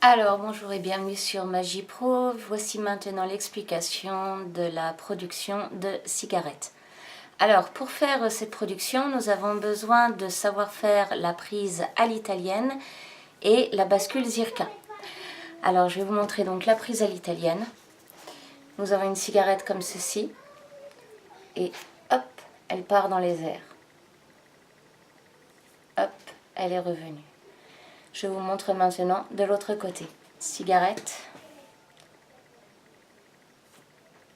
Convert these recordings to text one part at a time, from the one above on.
Alors, bonjour et bienvenue sur Magie Pro. Voici maintenant l'explication de la production de cigarettes. Alors, pour faire cette production, nous avons besoin de savoir faire la prise à l'italienne et la bascule Zirca. Alors, je vais vous montrer donc la prise à l'italienne. Nous avons une cigarette comme ceci et hop, elle part dans les airs. Hop, elle est revenue. Je vous montre maintenant de l'autre côté. Cigarette.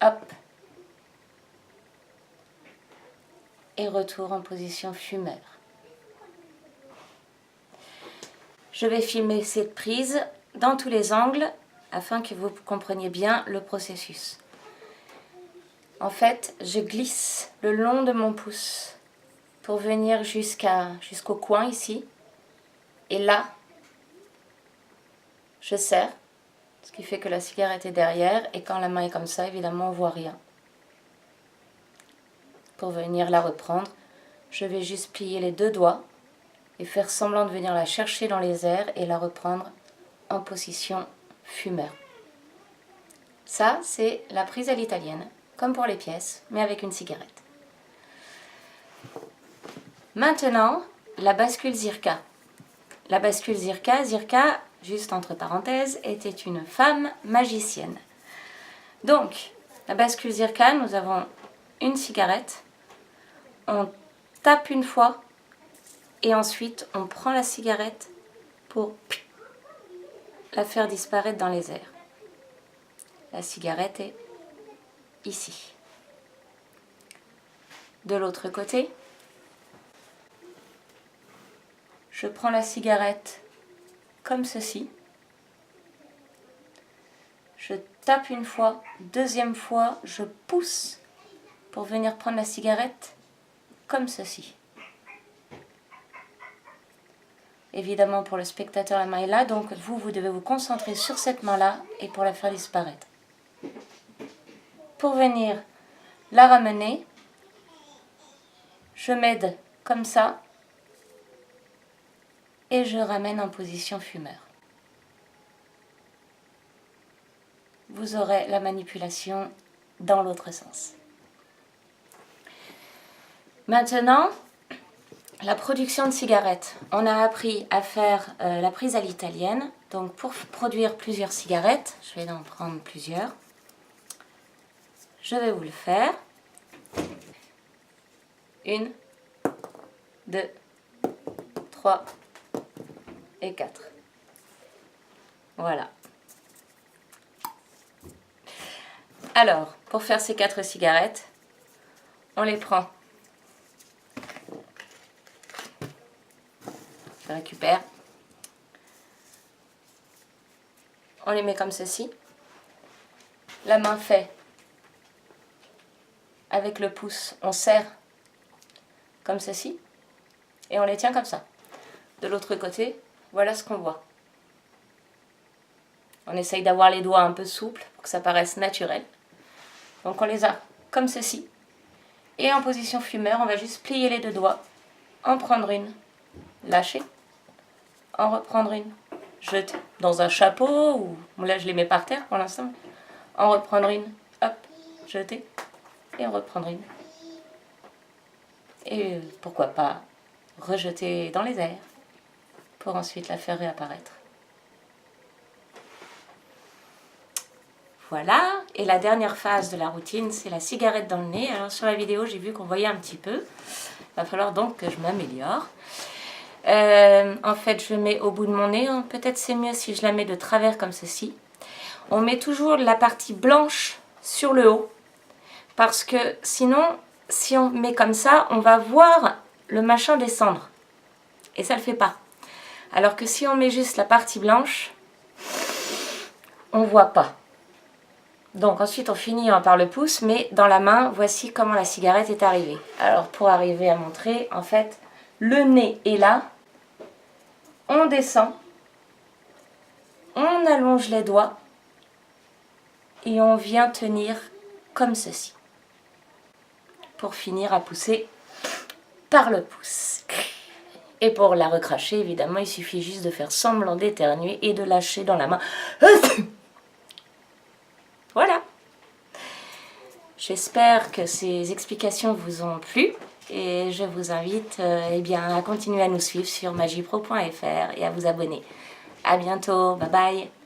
Hop. Et retour en position fumeur. Je vais filmer cette prise dans tous les angles afin que vous compreniez bien le processus. En fait, je glisse le long de mon pouce pour venir jusqu'au coin ici. Et là, je serre, ce qui fait que la cigarette est derrière, et quand la main est comme ça, évidemment, on ne voit rien. Pour venir la reprendre, je vais juste plier les deux doigts et faire semblant de venir la chercher dans les airs et la reprendre en position fumeur. Ça, c'est la prise à l'italienne, comme pour les pièces, mais avec une cigarette. Maintenant, la bascule Zirca. La bascule Zirca, juste entre parenthèses, était une femme magicienne. Donc, la bascule Zirca, nous avons une cigarette, on tape une fois et ensuite on prend la cigarette pour la faire disparaître dans les airs. La cigarette est ici. De l'autre côté, je prends la cigarette comme ceci. Je tape une fois, deuxième fois, je pousse pour venir prendre la cigarette comme ceci. Évidemment, pour le spectateur, la main est là, donc vous devez vous concentrer sur cette main-là et pour la faire disparaître. Pour venir la ramener, je m'aide comme ça et je ramène en position fumeur. Vous aurez la manipulation dans l'autre sens. Maintenant, la production de cigarettes. On a appris à faire la prise à l'italienne. Donc pour produire plusieurs cigarettes, je vais en prendre plusieurs. Je vais vous le faire. 1, 2, 3 et 4. Voilà. Alors, pour faire ces 4 cigarettes, on les prend. Je récupère. On les met comme ceci. La main fait. Avec le pouce, on serre comme ceci. Et on les tient comme ça. De l'autre côté, voilà ce qu'on voit. On essaye d'avoir les doigts un peu souples pour que ça paraisse naturel. Donc on les a comme ceci. Et en position fumeur, on va juste plier les deux doigts, en prendre une, lâcher, en reprendre une, jeter dans un chapeau, ou là je les mets par terre pour l'instant, en reprendre une, hop, jeter, et en reprendre une. Et pourquoi pas rejeter dans les airs, pour ensuite la faire réapparaître. Voilà, et la dernière phase de la routine, c'est la cigarette dans le nez. Alors sur la vidéo, j'ai vu qu'on voyait un petit peu. Il va falloir donc que je m'améliore. En fait, je mets au bout de mon nez. Peut-être c'est mieux si je la mets de travers comme ceci. On met toujours la partie blanche sur le haut. Parce que sinon, si on met comme ça, on va voir le machin descendre. Et ça ne le fait pas. Alors que si on met juste la partie blanche, on ne voit pas. Donc ensuite on finit par le pouce, mais dans la main, voici comment la cigarette est arrivée. Alors pour arriver à montrer, en fait, le nez est là, on descend, on allonge les doigts et on vient tenir comme ceci. Pour finir à pousser par le pouce. Et pour la recracher, évidemment, il suffit juste de faire semblant d'éternuer et de lâcher dans la main. Voilà. J'espère que ces explications vous ont plu et je vous invite eh bien, à continuer à nous suivre sur magipro.fr et à vous abonner. À bientôt, bye bye.